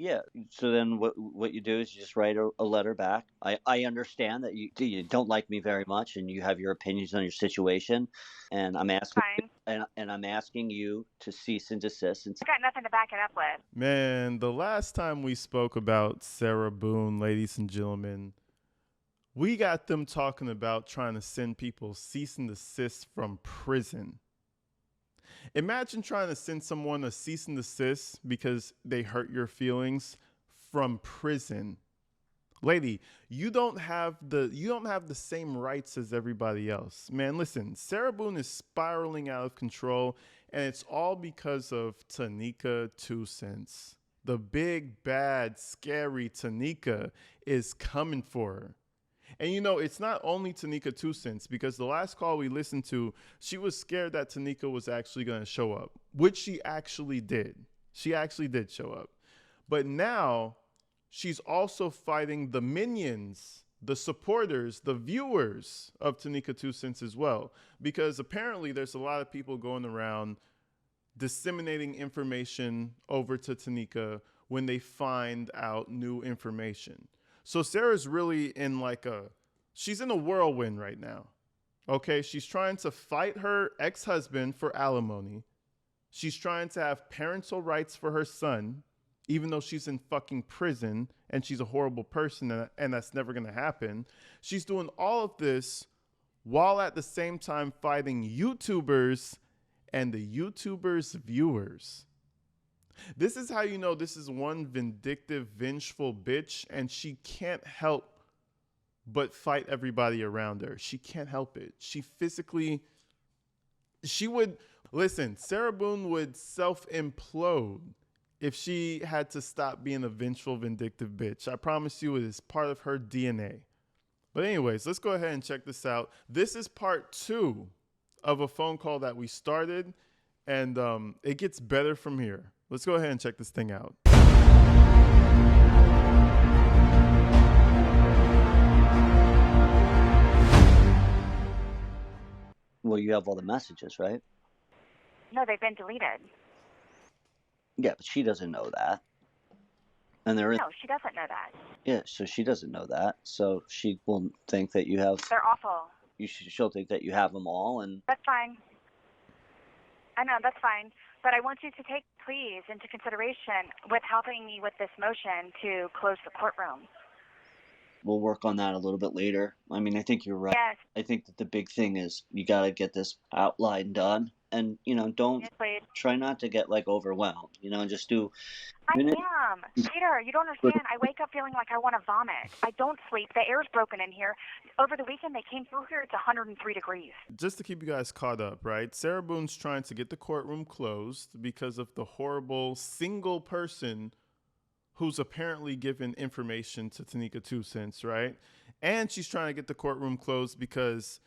Yeah. So then what you do is you just write a letter back. I understand that you don't like me very much and you have your opinions on your situation, and Fine. I'm asking you to cease and desist. And I've got nothing to back it up with. Man, the last time we spoke about Sarah Boone, ladies and gentlemen, we got them talking about trying to send people cease and desist from prison. Imagine trying to send someone a cease and desist because they hurt your feelings from prison. Lady, you don't have the same rights as everybody else. Man, listen, Sarah Boone is spiraling out of control, and it's all because of Tanika Two Cents. The big, bad, scary Tanika is coming for her. And it's not only Tanika Two Cents, because the last call we listened to, she was scared that Tanika was actually going to show up, which she actually did. She actually did show up. But now she's also fighting the minions, the supporters, the viewers of Tanika Two Cents as well. Because apparently there's a lot of people going around disseminating information over to Tanika when they find out new information. So Sarah's really she's in a whirlwind right now. Okay, she's trying to fight her ex-husband for alimony. She's trying to have parental rights for her son, even though she's in fucking prison and she's a horrible person and that's never gonna happen. She's doing all of this while at the same time fighting YouTubers and the YouTubers' viewers. This is how you know this is one vindictive, vengeful bitch, and she can't help but fight everybody around her. She can't help it. She would, listen, Sarah Boone would self implode if she had to stop being a vengeful, vindictive bitch. I promise you, it is part of her DNA. But, anyways, let's go ahead and check this out. This is part 2 of a phone call that we started, and it gets better from here. Let's go ahead and check this thing out. well, you have all the messages, right? No, they've been deleted. Yeah, but she doesn't know that. And they're in. No, she doesn't know that. Yeah, so she doesn't know that. So she will think that you have. They're awful. She'll think that you have them all, and That's fine. I know, that's fine. But I want you to take, please, into consideration with helping me with this motion to close the courtroom. we'll work on that a little bit later. I mean, I think you're right. Yes, I think that the big thing is you got to get this outline done, and don't yes, please. try not to get like overwhelmed. Just do. I am. Peter, you don't understand. I wake up feeling like I want to vomit. I don't sleep. The air's broken in here. Over the weekend, they came through here. It's 103 degrees. Just to keep you guys caught up, right? Sarah Boone's trying to get the courtroom closed because of the horrible single person who's apparently given information to Tanika Two Cents, right? And she's trying to get the courtroom closed because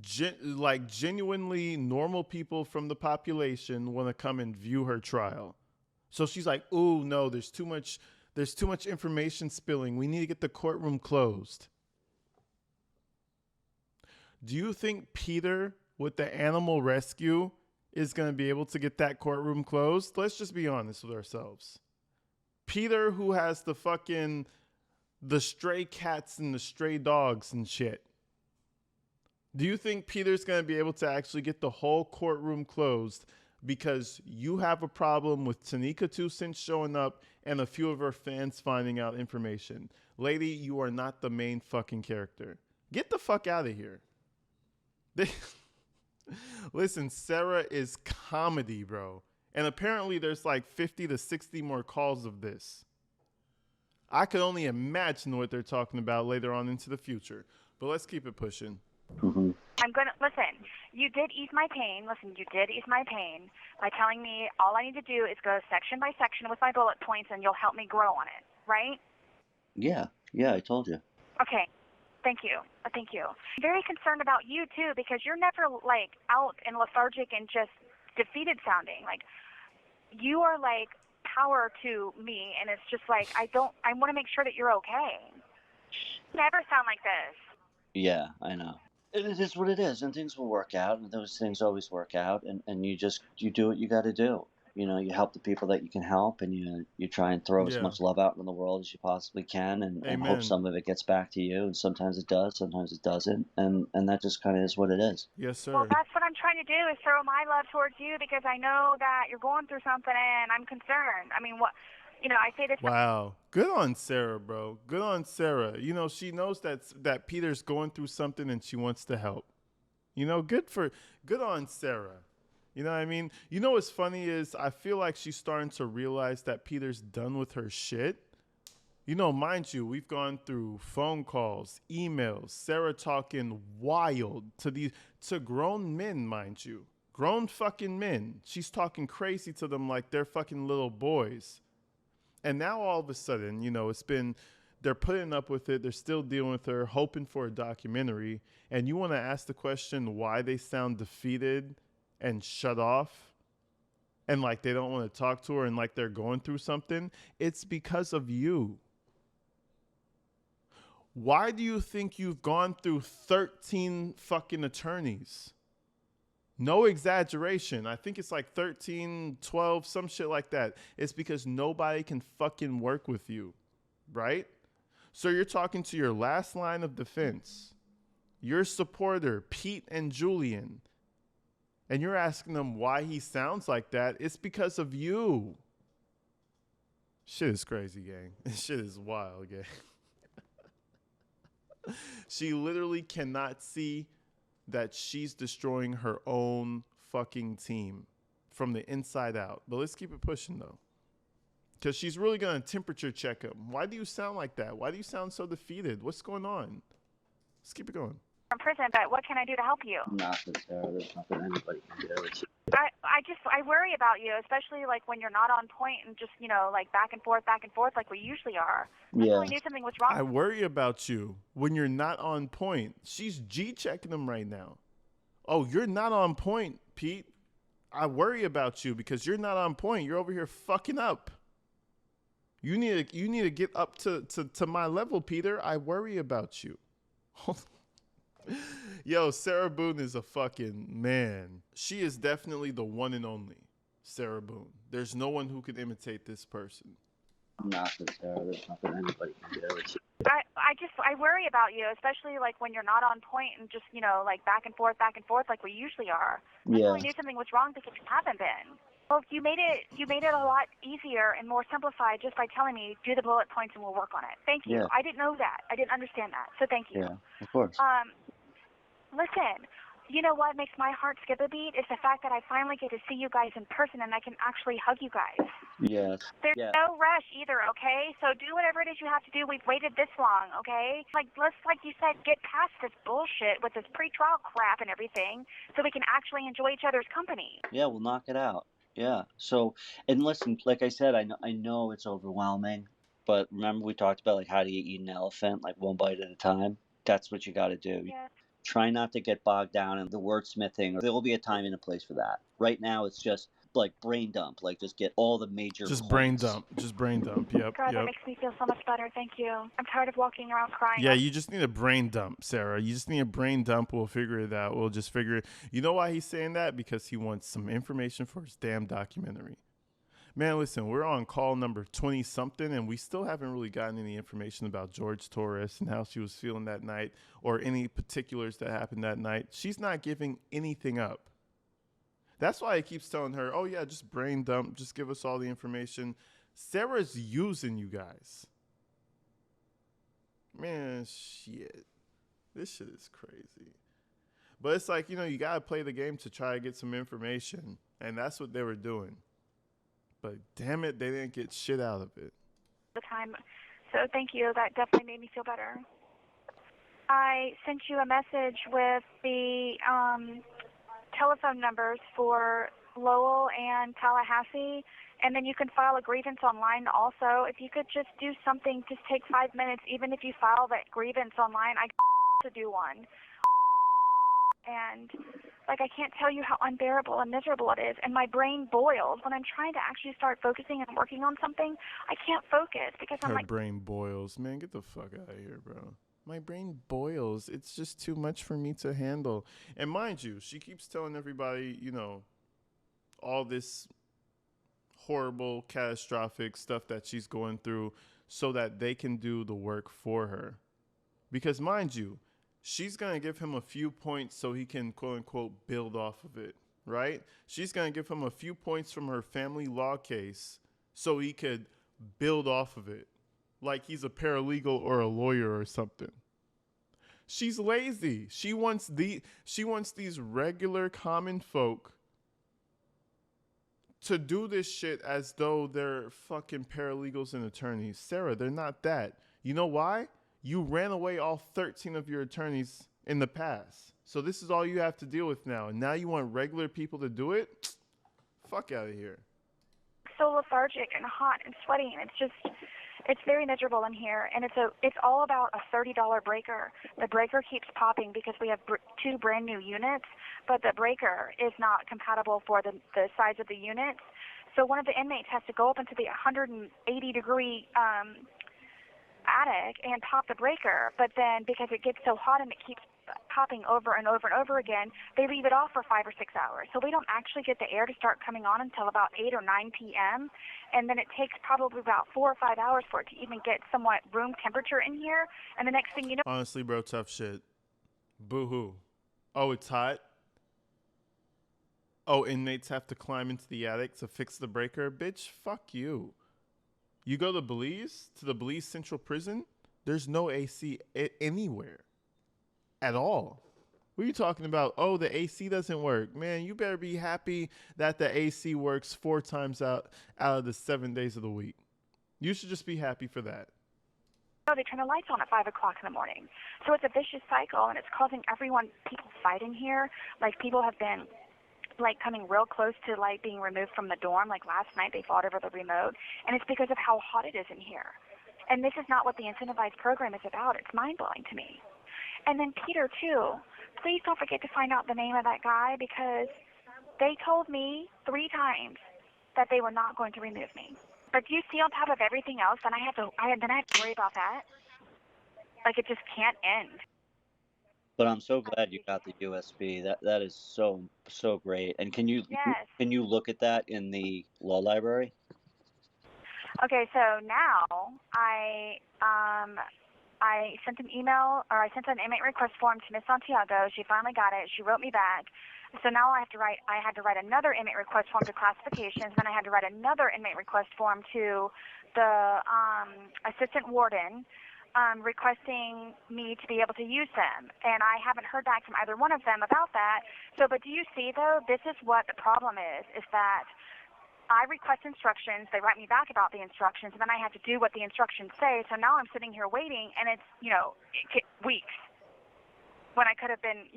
genuinely normal people from the population want to come and view her trial. So she's like, "Ooh, no, there's too much information spilling. We need to get the courtroom closed." Do you think Peter with the animal rescue is going to be able to get that courtroom closed? Let's just be honest with ourselves. Peter, who has the stray cats and the stray dogs and shit. Do you think Peter's going to be able to actually get the whole courtroom closed because you have a problem with Tanika Two Cents showing up and a few of her fans finding out information? Lady, you are not the main fucking character. Get the fuck out of here. Listen, Sarah is comedy, bro. And apparently there's like 50 to 60 more calls of this. I could only imagine what they're talking about later on into the future. But let's keep it pushing. Mm-hmm. I'm going to, listen, you did ease my pain. Listen, you did ease my pain by telling me all I need to do is go section by section with my bullet points and you'll help me grow on it, right? Yeah, I told you. Okay. Thank you. Thank you. I'm very concerned about you, too, because you're never, like, out and lethargic and just defeated sounding. Like, you are, like, power to me, and it's just like, I want to make sure that you're okay. Never sound like this. Yeah, I know. It is what it is, and things will work out, and those things always work out, and you do what you got to do. you help the people that you can help, and you try and throw as Yeah. much love out in the world as you possibly can, and hope Amen. some of it gets back to you. And sometimes it does, sometimes it doesn't, and that just kind of is what it is. Yes, Well, sir. that's what I'm trying to do is throw my love towards you because I know that you're going through something and I'm concerned. I mean, I say this. Wow. Good on Sarah, bro. Good on Sarah. She knows that Peter's going through something and she wants to help. Good on Sarah. You know what I mean? What's funny is I feel like she's starting to realize that Peter's done with her shit. Mind you, we've gone through phone calls, emails, Sarah talking wild to grown men, mind you. Grown fucking men. She's talking crazy to them like they're fucking little boys. And now all of a sudden, they're putting up with it. They're still dealing with her, hoping for a documentary. And you want to ask the question why they sound defeated and shut off and like they don't want to talk to her and like they're going through something? It's because of you. Why do you think you've gone through 13 fucking attorneys? No exaggeration. I think it's like 13, 12, some shit like that. It's because nobody can fucking work with you, right? So you're talking to your last line of defense, your supporter, Pete and Julian, and you're asking them why he sounds like that. It's because of you. Shit is crazy, gang. Shit is wild, gang. She literally cannot see that she's destroying her own fucking team from the inside out. But let's keep it pushing, though. Because she's really going to temperature check him. Why do you sound like that? Why do you sound so defeated? What's going on? Let's keep it going. From prison, but what can I do to help you? Nothing, Sarah. There's nothing anybody can do. I worry about you, especially like when you're not on point and just like back and forth like we usually are. I Yeah. really knew something was wrong. I worry about you when you're not on point. She's G-checking him right now. Oh, you're not on point, Pete. I worry about you because you're not on point. You're over here fucking up. You need to get up to my level, Peter. I worry about you. Yo, Sarah Boone is a fucking man. She is definitely the one and only Sarah Boone. There's no one who could imitate this person. Nothing, Sarah. There's nothing anybody can do. I worry about you, especially like when you're not on point and just like back and forth like we usually are. I Yeah. really knew something was wrong because you haven't been. Well, you made it a lot easier and more simplified just by telling me do the bullet points and we'll work on it. Thank you. Yeah. I didn't know that. I didn't understand that. So thank you. Yeah, of course. Listen, you know what makes my heart skip a beat is the fact that I finally get to see you guys in person and I can actually hug you guys. Yes. There's Yeah. no rush either, okay? So do whatever it is you have to do. We've waited this long, okay? Let's, like you said, get past this bullshit with this pretrial crap and everything so we can actually enjoy each other's company. Yeah, we'll knock it out. Yeah. So, and listen, like I said, I know it's overwhelming, but remember we talked about like how do you eat an elephant, like one bite at a time? That's what you got to do. Yeah. Try not to get bogged down in the wordsmithing. There will be a time and a place for that. Right now, it's just like brain dump. Like just get all the major Just points. brain dump. Just brain dump. Yep. God, that Yep. makes me feel so much better. Thank you. I'm tired of walking around crying. Yeah, you just need a brain dump, Sarah. You just need a brain dump. We'll figure it out. We'll just figure it. You know why he's saying that? Because he wants some information for his damn documentary. Man, listen, we're on call number 20 something, and we still haven't really gotten any information about George Torres and how she was feeling that night or any particulars that happened that night. She's not giving anything up. That's why he keeps telling her, oh, yeah, just brain dump. Just give us all the information. Sarah's using you guys. Man, shit. This shit is crazy. But it's like, you got to play the game to try to get some information. And that's what they were doing. But damn it, they didn't get shit out of it. The time. So thank you. That definitely made me feel better. I sent you a message with the telephone numbers for Lowell and Tallahassee, and then you can file a grievance online also. If you could just do something, just take 5 minutes, even if you file that grievance online, I to do one. And I can't tell you how unbearable and miserable it is, and my brain boils when I'm trying to actually start focusing and working on something. I can't focus because I'm Her brain boils. Man, get the fuck out of here, bro. My brain boils. It's just too much for me to handle. And mind you, she keeps telling everybody, all this horrible, catastrophic stuff that she's going through so that they can do the work for her. Because, mind you, she's going to give him a few points so he can, quote unquote, build off of it, right? She's going to give him a few points from her family law case so he could build off of it, like he's a paralegal or a lawyer or something. She's lazy. She wants these regular common folk to do this shit as though they're fucking paralegals and attorneys. Sarah, they're not that. You know why? You ran away all 13 of your attorneys in the past. So this is all you have to deal with now. And now you want regular people to do it? Fuck out of here. So lethargic and hot and sweaty, and it's very miserable in here, and it's all about a $30 breaker. The breaker keeps popping because we have two brand new units, but the breaker is not compatible for the size of the units. So one of the inmates has to go up into the 180-degree attic and pop the breaker, but then because it gets so hot and it keeps popping over and over and over again, they leave it off for 5 or 6 hours. So we don't actually get the air to start coming on until about 8 or 9 p.m. And then it takes probably about 4 or 5 hours for it to even get somewhat room temperature in here. And the next thing you know... Honestly, bro, tough shit. Boo-hoo. Oh, it's hot? Oh, inmates have to climb into the attic to fix the breaker? Bitch, fuck you. You go to Belize, to the Belize Central Prison, there's no AC anywhere. At all. What are you talking about? Oh, the AC doesn't work. Man, you better be happy that the AC works 4 times out of the 7 days of the week. You should just be happy for that. They turn the lights on at 5 o'clock in the morning. So it's a vicious cycle, and it's causing people fight in here. Like, people have been, like, coming real close to, like, being removed from the dorm. Like, last night they fought over the remote, and it's because of how hot it is in here. And this is not what the incentivized program is about. It's mind-blowing to me. And then Peter, too, please don't forget to find out the name of that guy, because they told me 3 times that they were not going to remove me. But do you see, on top of everything else, then I have to worry about that? Like, it just can't end. But I'm so glad you got the USB. That is so great. And can you look at that in the law library? Okay, so now I sent an email, or I sent an inmate request form to Miss Santiago. She finally got it. She wrote me back. So now I had to write another inmate request form to classifications. Then I had to write another inmate request form to the assistant warden, requesting me to be able to use them. And I haven't heard back from either one of them about that. So, but do you see, though, this is what the problem is that I request instructions, they write me back about the instructions, and then I have to do what the instructions say. So now I'm sitting here waiting, and it's, weeks when I could have been,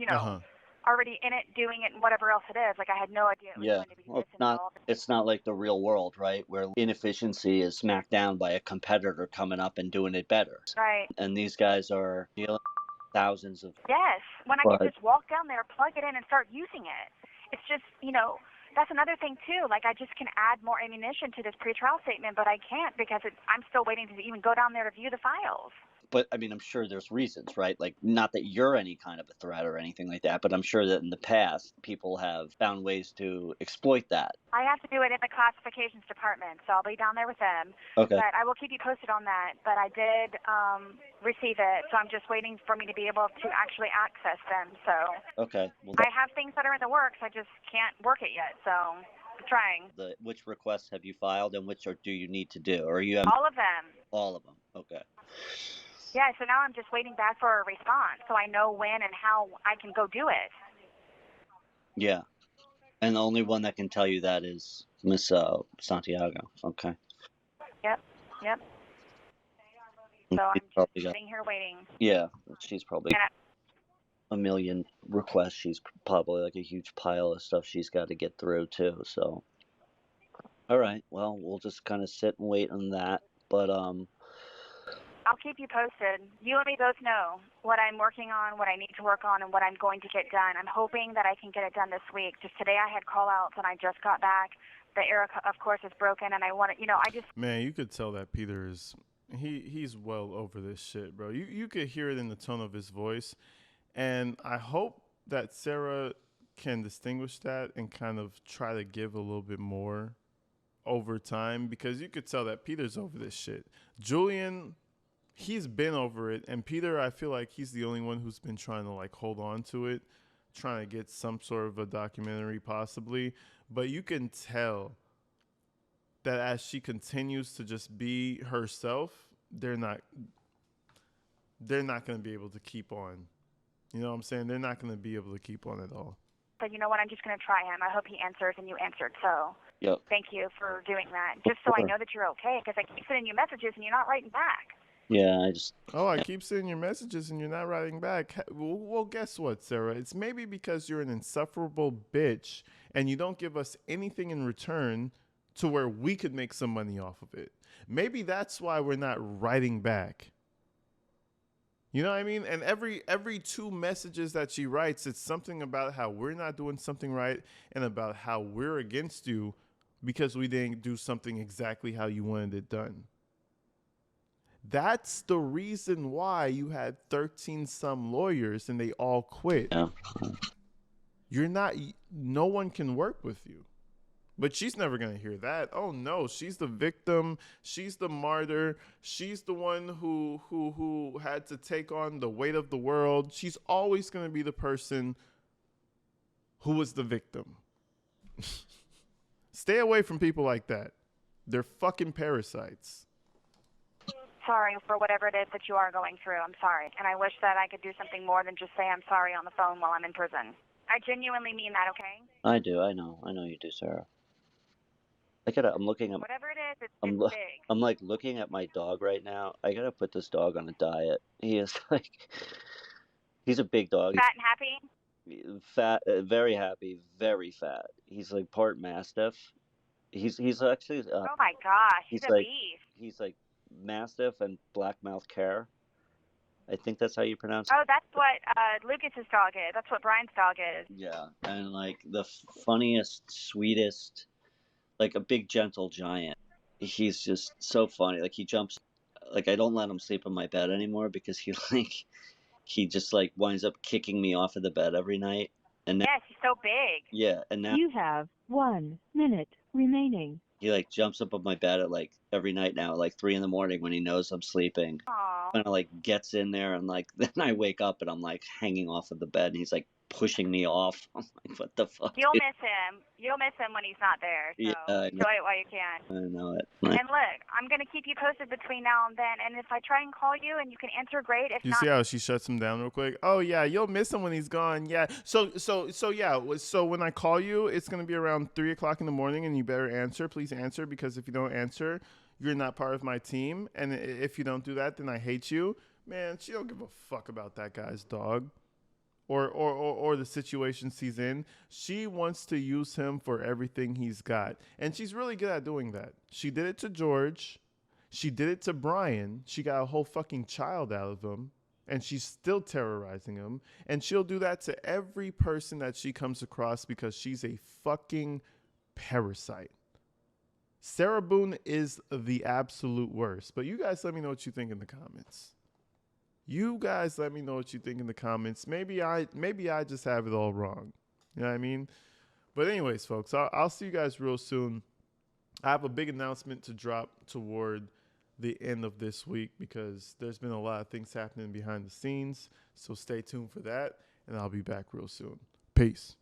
already in it, doing it, and whatever else it is. Like, I had no idea it was going to be this involved. It's not like the real world, right, where inefficiency is smacked down by a competitor coming up and doing it better. Right. And these guys are dealing with thousands of... Yes. When I could just walk down there, plug it in, and start using it. It's just, that's another thing, too. Like, I just can add more ammunition to this pretrial statement, but I can't because I'm still waiting to even go down there to view the files. But, I mean, I'm sure there's reasons, right? Like, not that you're any kind of a threat or anything like that, but I'm sure that in the past, people have found ways to exploit that. I have to do it in the classifications department, so I'll be down there with them. Okay. But I will keep you posted on that. But I did receive it, so I'm just waiting for me to be able to actually access them. So okay. Well, I have things that are in the works. I just can't work it yet, so I'm trying. Which requests have you filed, and which do you need to do? Or you have... All of them. All of them. Okay. Yeah, so now I'm just waiting back for a response, so I know when and how I can go do it. Yeah. And the only one that can tell you that is Miss Santiago. Okay. Yep. So I'm just sitting here waiting. Yeah, she's probably a million requests. She's probably like a huge pile of stuff she's got to get through, too. So, all right. Well, we'll just kind of sit and wait on that. But, I'll keep you posted. You and me both know what I'm working on, what I need to work on, and what I'm going to get done. I'm hoping that I can get it done this week. Just today I had call-outs, and I just got back. The air, of course, is broken, and I want to, I just... Man, you could tell that Peter is... He's well over this shit, bro. You could hear it in the tone of his voice. And I hope that Sarah can distinguish that and kind of try to give a little bit more over time, because you could tell that Peter's over this shit. Julian, he's been over it, and Peter, I feel like he's the only one who's been trying to like hold on to it, trying to get some sort of a documentary possibly. But you can tell that as she continues to just be herself, they're not going to be able to keep on. You know what I'm saying? They're not going to be able to keep on at all. But you know what? I'm just going to try him. I hope he answers, and you answered. So Yep. thank you for doing that. Just so I know that you're okay, because I keep sending you messages, and you're not writing back. Yeah, I just. Oh, I keep sending your messages and you're not writing back. Well, guess what, Sarah? It's maybe because you're an insufferable bitch and you don't give us anything in return to where we could make some money off of it. Maybe that's why we're not writing back. You know what I mean? And every 2 messages that she writes, it's something about how we're not doing something right and about how we're against you because we didn't do something exactly how you wanted it done. That's the reason why you had 13 some lawyers and they all quit. Yeah. No one can work with you. But she's never going to hear that. Oh no, she's the victim. She's the martyr. She's the one who had to take on the weight of the world. She's always going to be the person who was the victim. Stay away from people like that. They're fucking parasites. Sorry for whatever it is that you are going through. I'm sorry. And I wish that I could do something more than just say I'm sorry on the phone while I'm in prison. I genuinely mean that, okay? I do. I know you do, Sarah. I'm looking at. Whatever it is, it's I'm big. I'm like looking at my dog right now. I gotta put this dog on a diet. He is like. He's a big dog. Fat and happy? Fat, very happy, very fat. He's like part Mastiff. He's actually. Oh my gosh, he's a like, beast. He's like Mastiff and Blackmouth Care. I think that's how you pronounce it. Oh, that's what Lucas's dog is. That's what Brian's dog is. Yeah, and like the funniest, sweetest, like a big gentle giant. He's just so funny. Like he jumps. Like I don't let him sleep in my bed anymore because he just like winds up kicking me off of the bed every night. And now, yes, he's so big. Yeah, and now you have 1 minute remaining. He like jumps up on my bed at like every night now at like 3 a.m. when he knows I'm sleeping. Aww. Kind of like gets in there and like then I wake up and I'm like hanging off of the bed and he's like pushing me off. I'm like, what the fuck? You'll miss him. You'll miss him when he's not there. So Yeah, enjoy it while you can. I know it. And look, I'm gonna keep you posted between now and then. And if I try and call you and you can answer, great. If You not, see how she shuts him down real quick? Oh yeah, you'll miss him when he's gone. Yeah. So yeah. So when I call you, it's gonna be around 3 o'clock in the morning, and you better answer. Please answer, because if you don't answer, you're not part of my team. And if you don't do that, then I hate you. Man, she don't give a fuck about that guy's dog. Or the situations he's in. She wants to use him for everything he's got. And she's really good at doing that. She did it to George. She did it to Brian. She got a whole fucking child out of him. And she's still terrorizing him. And she'll do that to every person that she comes across because she's a fucking parasite. Sarah Boone is the absolute worst. But you guys let me know what you think in the comments. You guys let me know what you think in the comments. Maybe I just have it all wrong. You know what I mean? But anyways, folks, I'll see you guys real soon. I have a big announcement to drop toward the end of this week because there's been a lot of things happening behind the scenes. So stay tuned for that, and I'll be back real soon. Peace.